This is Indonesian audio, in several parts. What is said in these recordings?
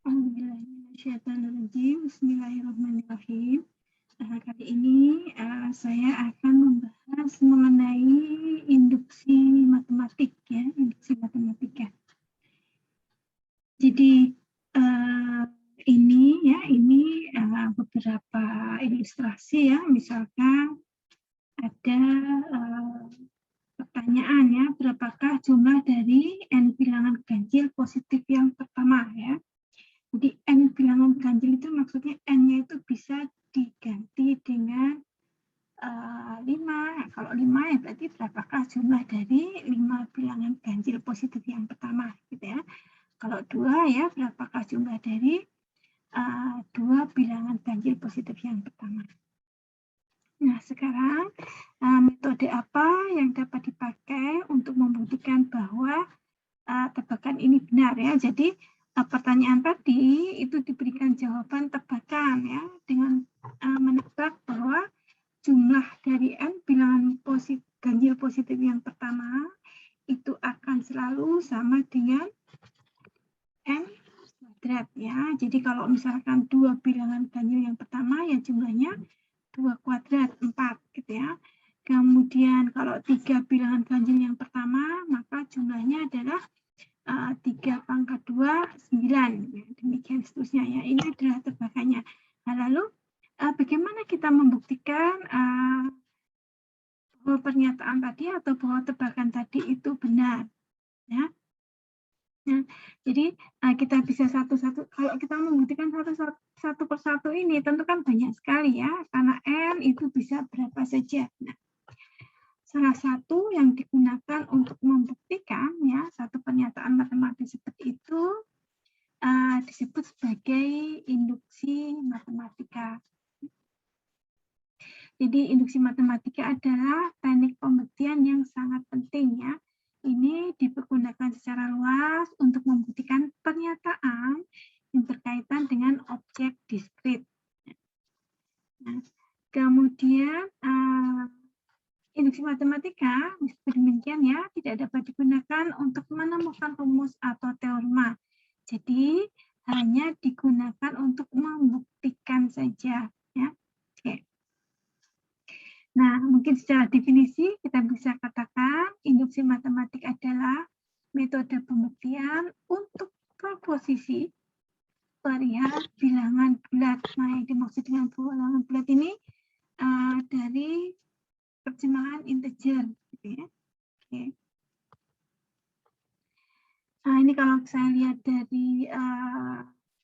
Bismillahirrahmanirrahim. Kali ini saya akan membahas mengenai induksi matematik ya, induksi matematika. Jadi ini beberapa ilustrasi ya, misalkan ada pertanyaan ya, berapakah jumlah dari n bilangan ganjil positif yang pertama ya. Jadi n bilangan ganjil itu maksudnya n-nya itu bisa diganti dengan 5. Kalau 5 ya berarti berapakah jumlah dari 5 bilangan ganjil positif yang pertama gitu ya. Kalau 2 ya berapakah jumlah dari 2 bilangan ganjil positif yang pertama. Nah, sekarang metode apa yang dapat dipakai untuk membuktikan bahwa tebakan ini benar ya. Jadi pertanyaan tadi itu diberikan jawaban tebakan ya dengan menebak bahwa jumlah dari n bilangan ganjil positif yang pertama itu akan selalu sama dengan n kuadrat ya. Jadi kalau misalkan 2 bilangan ganjil yang pertama ya jumlahnya 2 kuadrat 4 gitu ya. Kemudian kalau 3 bilangan ganjil yang pertama maka jumlahnya adalah 3 pangkat 2, 9. Ya, demikian seterusnya ya. Ini adalah tebakannya. Nah, lalu bagaimana kita membuktikan bahwa pernyataan tadi atau bahwa tebakan tadi itu benar? Ya. Nah, jadi kita bisa satu-satu, kalau kita membuktikan satu persatu ini tentu kan banyak sekali ya, karena n itu bisa berapa saja. Nah, salah satu yang digunakan untuk membuktikan ya satu pernyataan matematis seperti itu disebut sebagai induksi matematika. Jadi induksi matematika adalah teknik pembuktian yang sangat penting ya. Ini dipergunakan secara luas untuk membuktikan pernyataan yang berkaitan dengan objek diskrit. Nah, kemudian induksi matematika demikian ya, tidak dapat digunakan untuk menemukan rumus atau teorema. Jadi hanya digunakan untuk membuktikan saja ya. Oke. Nah, mungkin secara definisi kita bisa katakan induksi matematik adalah metode pembuktian untuk proposisi perihal bilangan bulat. Nah, yang dimaksud dengan bilangan bulat ini dari terjemahan integer gitu ya. Oke. Nah, ini kalau saya lihat dari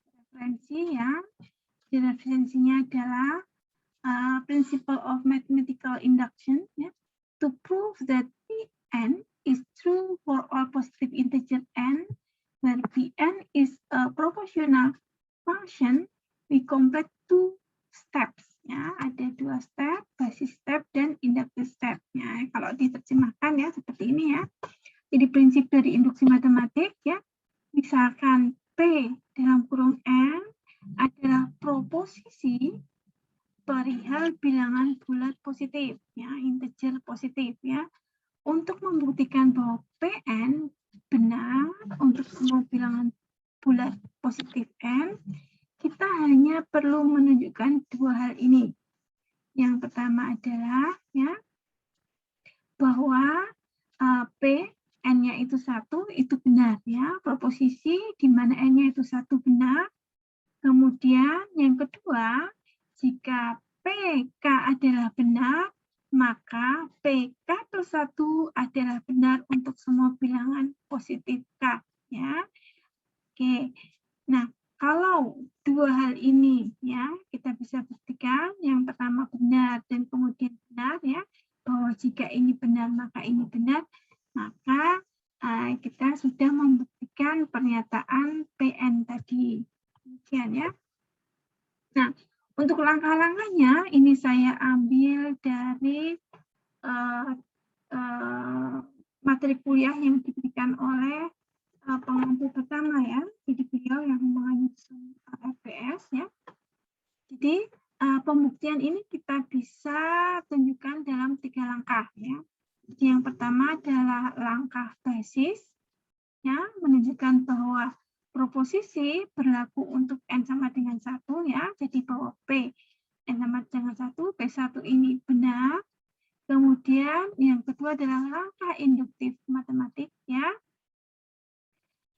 referensi ya, referensinya adalah principle of mathematical induction ya, to prove that Pn is true for all positive integer n, where Pn is a proportional function, we complete 2 steps ya, ada 2 step, basis step dan inductive step ya. Kalau diterjemahkan ya seperti ini ya. Jadi prinsip dari induksi matematik ya, misalkan P dalam kurung n adalah proposisi perihal bilangan bulat positif ya, integer positif ya. Untuk membuktikan bahwa Pn benar untuk semua bilangan bulat positif n, kita hanya perlu menunjukkan 2 hal ini. Yang pertama adalah ya bahwa P n-nya itu 1 itu benar ya, proposisi di mana n-nya itu 1 benar. Kemudian yang kedua, jika PK adalah benar, maka PK plus 1 adalah benar untuk semua bilangan positif K. Ya. Oke. Nah, kalau 2 hal ini ya kita bisa buktikan, yang pertama benar dan kemudian benar ya, bahwa jika ini benar maka ini benar, maka kita sudah membuktikan pernyataan PN tadi. Demikian ya. Nah, untuk langkah-langkahnya ini saya ambil dari materi kuliah yang diberikan oleh pengampu pertama ya. Jadi beliau yang menganyusun FPS ya. Jadi pembuktian ini kita bisa tunjukkan dalam 3 langkah ya. Jadi yang pertama adalah langkah basis ya, menunjukkan bahwa proposisi berlaku untuk N sama dengan 1 ya, jadi bahwa P N sama dengan 1, P1 ini benar. Kemudian yang kedua adalah langkah induktif matematik ya.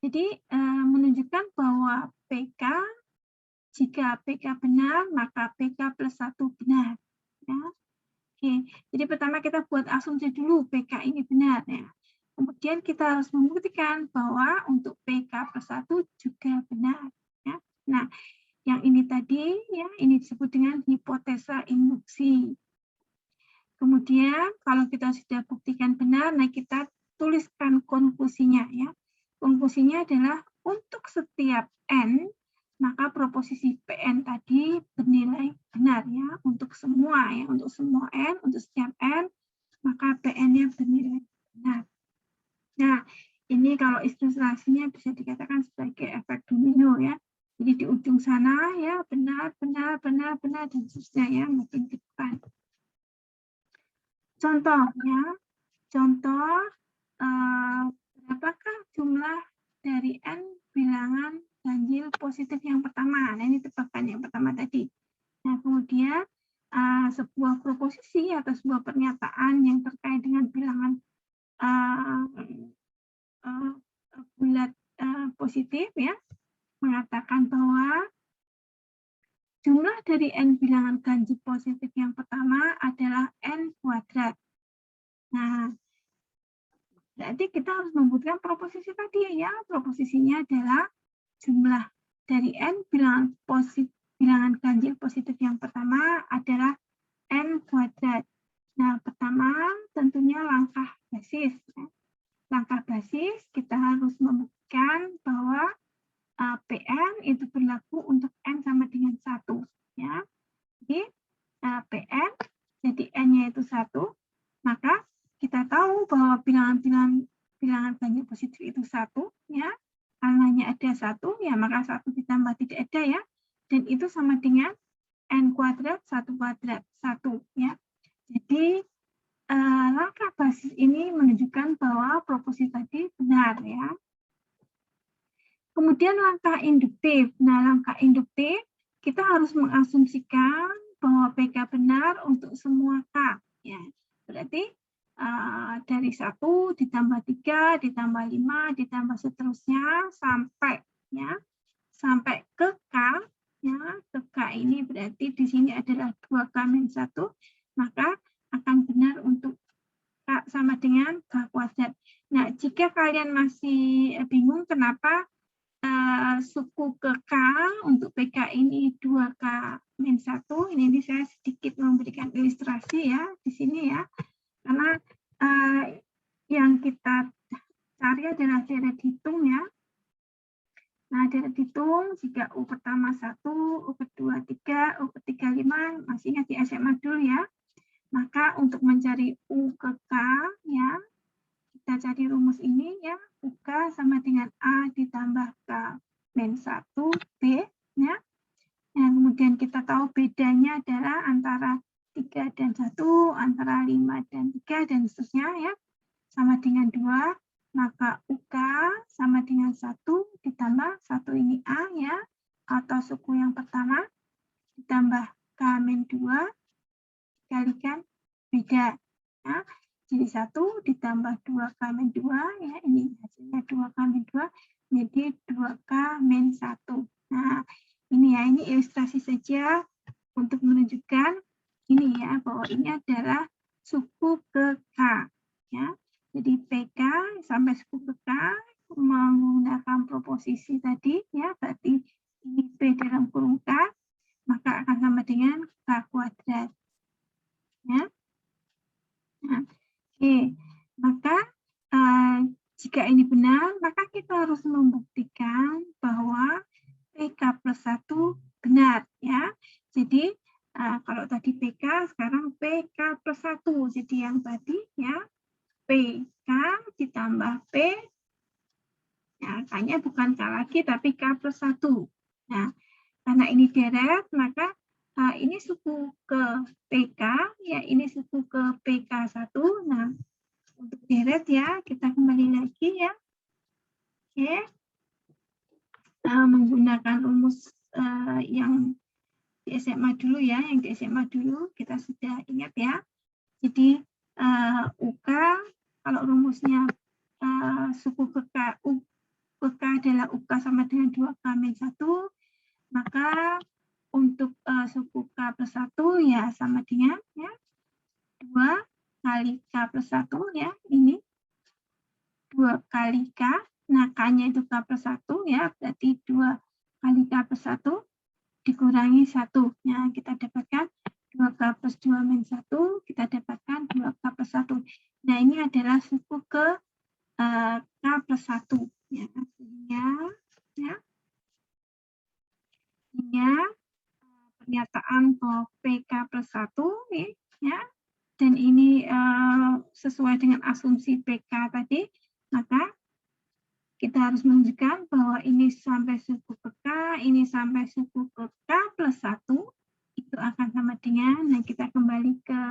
Jadi menunjukkan bahwa PK, jika PK benar, maka PK plus 1 benar. Ya. Oke, jadi pertama kita buat asumsi dulu PK ini benar ya. Kemudian kita harus membuktikan bahwa untuk PK plus 1 juga benar. Ya. Nah, yang ini tadi ya, ini disebut dengan hipotesa induksi. Kemudian kalau kita sudah buktikan benar, nah kita tuliskan konklusinya ya. Konklusinya adalah untuk setiap N, maka proposisi PN tadi bernilai benar ya untuk semua ya, untuk semua N, untuk setiap N, maka PN-nya bernilai benar. Nah, ini kalau ilustrasinya bisa dikatakan sebagai efek domino ya. Jadi di ujung sana ya benar, benar, benar, benar dan seterusnya ya makin ke depan. Contohnya, contoh berapakah jumlah dari N bilangan ganjil positif yang pertama? Nah, ini tebakan yang pertama tadi. Nah, kemudian sebuah proposisi atau sebuah pernyataan yang terkait dengan bilangan bulat positif ya, mengatakan bahwa jumlah dari N bilangan ganjil positif yang pertama adalah N kuadrat. Nah, berarti kita harus membutuhkan proposisi tadi ya. Proposisinya adalah jumlah dari N bilangan ganjil positif yang pertama adalah N kuadrat. Nah, pertama tentunya langkah basis. Langkah basis kita harus membuktikan bahwa PN itu berlaku untuk N sama dengan 1. Ya. Jadi PN, jadi N-nya itu 1, maka kita tahu bahwa bilangan ganjil positif itu 1, ya. Karena ada 1, ya maka 1 ditambah tidak ada ya. Dan itu sama dengan N kuadrat, 1 kuadrat, 1. Ya. Jadi langkah basis ini menunjukkan bahwa proposisi tadi benar ya. Kemudian langkah induktif. Nah, langkah induktif kita harus mengasumsikan bahwa PK benar untuk semua K. Ya. Berarti dari 1 ditambah 3, ditambah 5, ditambah seterusnya sampai ya sampai ke K. Ya, ke K ini berarti di sini adalah 2K-1, maka akan benar untuk K sama dengan K kuadrat. Nah, jika kalian masih bingung kenapa suku ke K untuk PK ini 2K-1, ini saya sedikit memberikan ilustrasi ya di sini ya, karena yang kita cari adalah deret hitung ya. Nah, deret hitung jika U pertama 1, U kedua 3, U ketiga 5, masih ingat di SMA dulu ya. Maka untuk mencari U ke K ya, kita cari rumus ini ya, UK sama dengan A ditambah K-1 B ya. Nah, kemudian kita tahu bedanya adalah antara 3 dan 1, antara 5 dan 3 dan seterusnya ya. Sama dengan 2, maka UK sama dengan 1 ditambah 1 ini A ya, atau suku yang pertama ditambah K-2 dikalikan beda. Ya. Jadi 1 ditambah 2K-2, ya ini hasilnya 2K-2, jadi 2K-1. Nah, ini ya, ini ilustrasi saja untuk menunjukkan ini ya, bahwa ini adalah suku ke K. Ya. Jadi PK sampai suku ke K menggunakan proposisi tadi, ya berarti ini P dalam kurung K, maka akan sama dengan K kuadrat. Ya. Nah, oke, maka jika ini benar, maka kita harus membuktikan bahwa PK plus 1 benar. Ya. Jadi, kalau tadi PK, sekarang PK plus 1. Jadi yang tadi, ya, PK ditambah P, ya, K-nya bukan K lagi, tapi K plus 1. Nah, karena ini deret, maka ini suku ke PK, ya ini suku ke PK1. Nah, untuk deret ya, kita kembali lagi ya. Oke. menggunakan rumus yang di SMA dulu ya, yang di SMA dulu kita sudah ingat ya. Jadi UK kalau rumusnya suku UK adalah UK sama dengan 2K-1, maka untuk suku K+1 ya sama dengan ya 2 kali K+1 ya, ini 2 kali K, nah K-nya itu K+1 ya, berarti 2 kali K+1 dikurangi 1. Nah, kita dapatkan 2K plus 2 min 1, kita dapatkan 2K+1. Nah, ini adalah suku ke K+1. Ya, sehingga pernyataan bahwa PK+1 ya, dan ini sesuai dengan asumsi PK tadi, maka kita harus menunjukkan bahwa ini sampai suku ke K, ini sampai suku ke K+1, itu akan sama dengan, nah kita kembali ke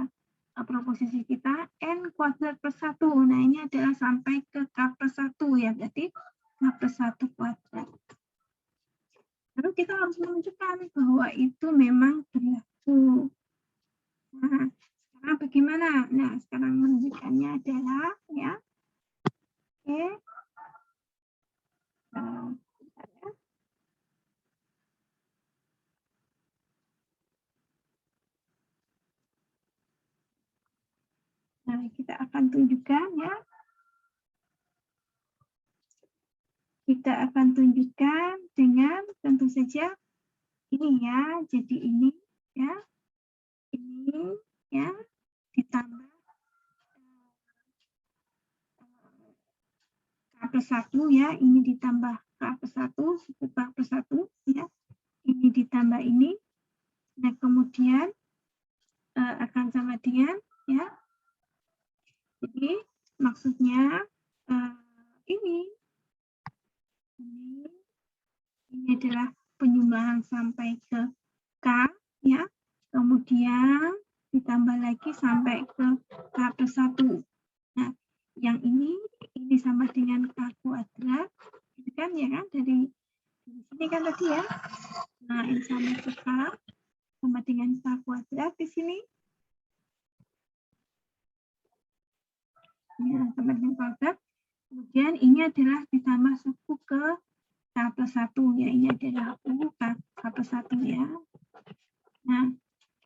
proposisi kita, N kuadrat plus 1. Nah ini adalah sampai ke K+1 ya, berarti K+1 kuadrat. Lalu kita harus menunjukkan bahwa itu memang berlaku. Nah, sekarang bagaimana? Nah, sekarang menunjukkannya adalah, ya, oke. Nah, kita akan tunjukkan ya. Kita akan tunjukkan dengan tentu saja ini ya. Jadi ini ya. Ini ya ditambah K+1 ya. Ini ditambah K+1, suku K+1 ya. Ini ditambah ini. Nah, kemudian akan sama dengan ya. Jadi maksudnya ini adalah penjumlahan sampai ke K ya. Kemudian ditambah lagi sampai ke K+1. Nah, yang ini sama dengan K kuadrat. Itu kan ya kan dari sini kan tadi ya. Nah, ini sama ke K sama dengan K kuadrat di sini. Ya, sama dengan kuadrat. Kemudian ini adalah ditambah suku ke K+1 ya. Ini adalah U K+1 ya. Nah,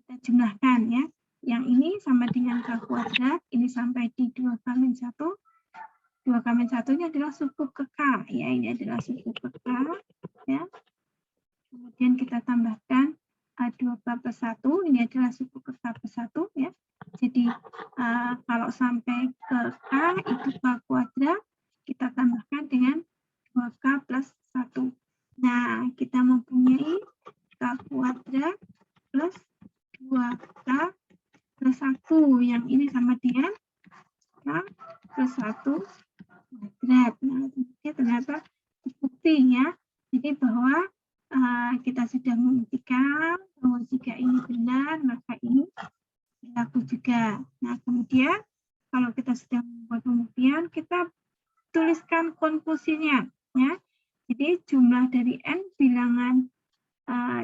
kita jumlahkan ya. Yang ini sama dengan K kuadrat, ini sampai di 2K-1. 2K-1 ini adalah suku ke K ya. Ini adalah suku ke K ya. Kemudian kita tambahkan 2K+1, ini adalah suku ke K+1 ya. Jadi kalau sampai ke K itu K kuadrat, kita tambahkan dengan 2K plus 1. Nah, kita mempunyai K kuadrat plus 2K plus 1. Yang ini sama dengan K plus 1 kuadrat. Nah, ternyata terbukti ya. Jadi bahwa kita sudah membuktikan bahwa jika ini benar, maka ini berlaku juga. Nah, kemudian kalau kita sudah membuat pembuktian, kita tuliskan konklusinya. Ya. Jadi jumlah dari N bilangan,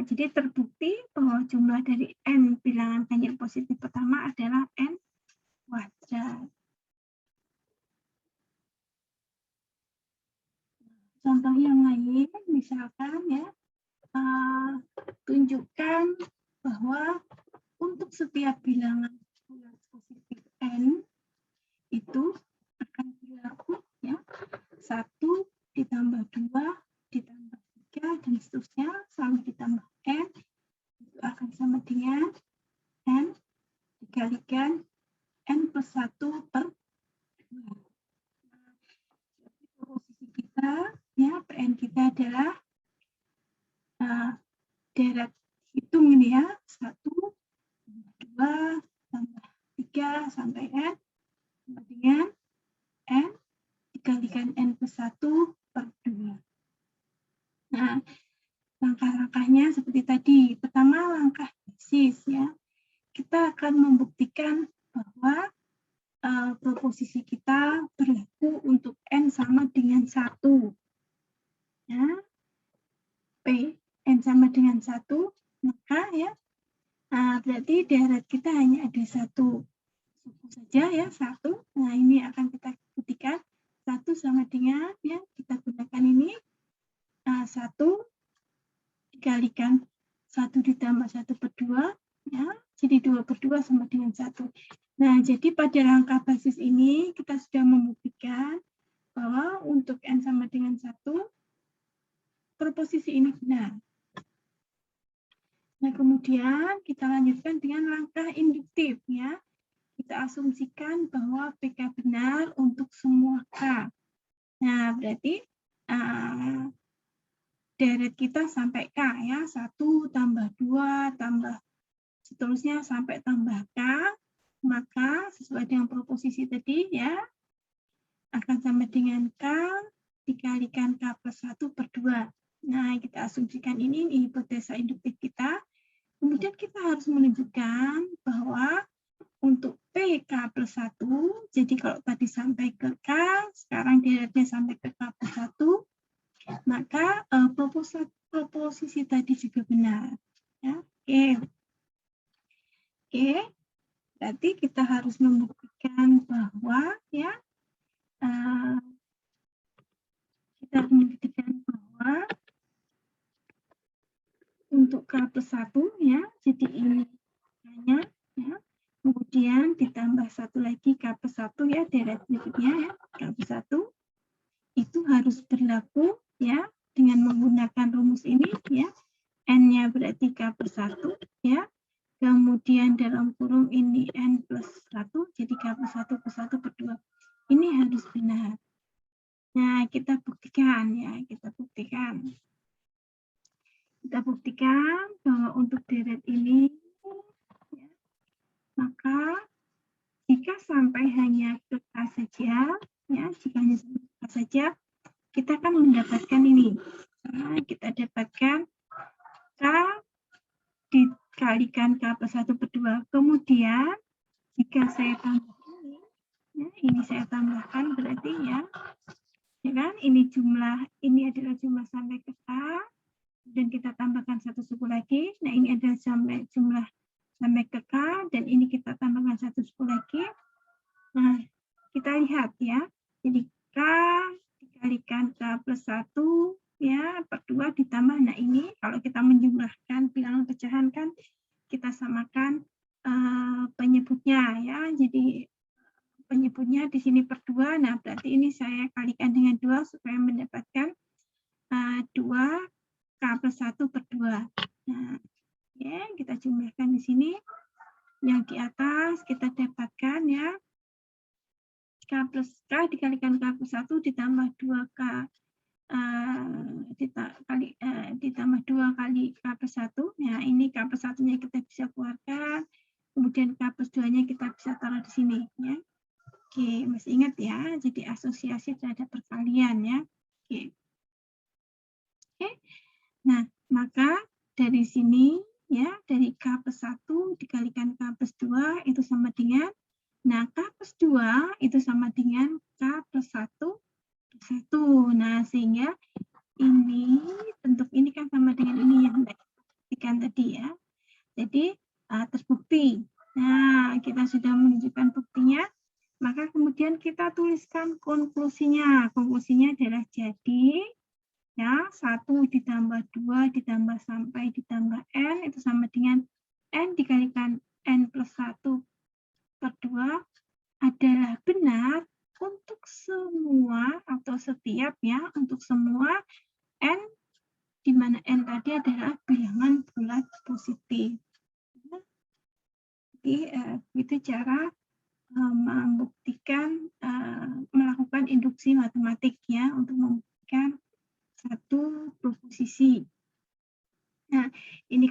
jadi terbukti bahwa jumlah dari N bilangan ganjil positif pertama adalah N kuadrat. Contoh yang lain, misalkan ya, tunjukkan bahwa untuk setiap bilangan positif N itu akan berlaku ya 1 ditambah 2 ditambah 3 dan seterusnya sampai ditambah N itu akan sama dengan N dikalikan N plus 1 per 2. Nah, posisi kita ya PN kita adalah deret hitung ini ya 1 2 tambah 3 sampai N sama dengan N dikalikan N plus 1 per 2. Nah, langkah-langkahnya seperti tadi. Pertama, langkah basis ya. Kita akan membuktikan bahwa proposisi kita berlaku untuk N sama dengan 1. Ya. P, N sama dengan 1, maka ya, berarti deret kita hanya ada satu suku saja ya, 1. Nah, ini akan kita buktikan 1 sama dengan, ya, kita gunakan ini, 1 dikalikan 1 ditambah 1 per 2, ya, jadi 2 per 2 sama dengan 1. Nah, jadi pada rangka basis ini kita sudah membuktikan bahwa untuk N sama dengan 1, proposisi ini benar. Nah, kemudian kita lanjutkan dengan langkah induktif, ya. Kita asumsikan bahwa PK benar untuk semua K. Nah, berarti deret kita sampai K, ya. 1 tambah 2 tambah seterusnya sampai tambah K, maka sesuai dengan proposisi tadi, ya, akan sama dengan K dikalikan K plus 1 per 2. Nah, kita asumsikan ini hipotesa induktif kita. Kemudian kita harus menunjukkan bahwa untuk PK plus 1, jadi kalau tadi sampai ke K, sekarang deretnya sampai ke K plus 1, maka proposisi tadi juga benar. Ya, oke. Berarti kita harus membuktikan bahwa, ya, kita membuktikan bahwa untuk K plus 1, ya, jadi ini hanya, ya, kemudian ditambah satu lagi K plus 1, ya, deret berikutnya, ya, K plus 1, itu harus berlaku, ya, dengan menggunakan rumus ini, ya, N-nya berarti K plus 1, ya, kemudian dalam kurung ini N plus 1, jadi K plus 1 plus 1 per 2. Ini harus benar. Nah, kita buktikan, ya, kita buktikan. Kita buktikan bahwa untuk deret ini, ya, maka jika sampai hanya ke K saja, ya, jika hanya sampai ke K saja, kita akan mendapatkan ini. Nah, kita dapatkan K dikalikan K plus 1 per 2. Kemudian, jika saya tambah ini, ya, ini saya tambahkan berarti, ya kan, ini adalah jumlah sampai ke K, dan kita tambahkan satu suku lagi. Nah, ini adalah jumlah sampai ke K, dan ini kita tambahkan satu suku lagi. Nah, kita lihat, ya. Jadi K dikalikan K plus 1, ya, per 2 ditambah. Nah, ini kalau kita menjumlahkan bilangan pecahan kan kita samakan penyebutnya, ya. Jadi penyebutnya di sini per 2. Nah, berarti ini saya kalikan dengan 2 supaya mendapatkan 2 K plus 1 per 2. Nah, ya, kita jumlahkan di sini. Yang di atas kita dapatkan, ya, K dikalikan K plus 1 ditambah 2K ditambah 2 kali K plus 1. Nah, ini K plus 1-nya kita bisa keluarkan. Kemudian K plus 2-nya kita bisa taruh di sini, ya. Oke, masih ingat, ya. Jadi asosiasi terhadap perkalian, ya. Oke. Nah, maka dari sini, ya, dari K plus 1 dikalikan K plus 2 itu sama dengan, nah, K plus 2 itu sama dengan K plus 1 plus 1. Nah, sehingga ini, bentuk ini kan sama dengan ini yang kita buktikan tadi, ya. Jadi, terbukti. Nah, kita sudah menunjukkan buktinya, maka kemudian kita tuliskan konklusinya. Konklusinya adalah jadi, ya, 1 ditambah 2 ditambah sampai ditambah N itu sama dengan N dikalikan N plus 1 per 2 adalah benar untuk semua atau setiap, ya, untuk semua N, di mana N tadi adalah bilangan bulat positif. Jadi, itu cara membuktikan, melakukan induksi matematik, ya, untuk membuktikan satu proposisi. Nah, ini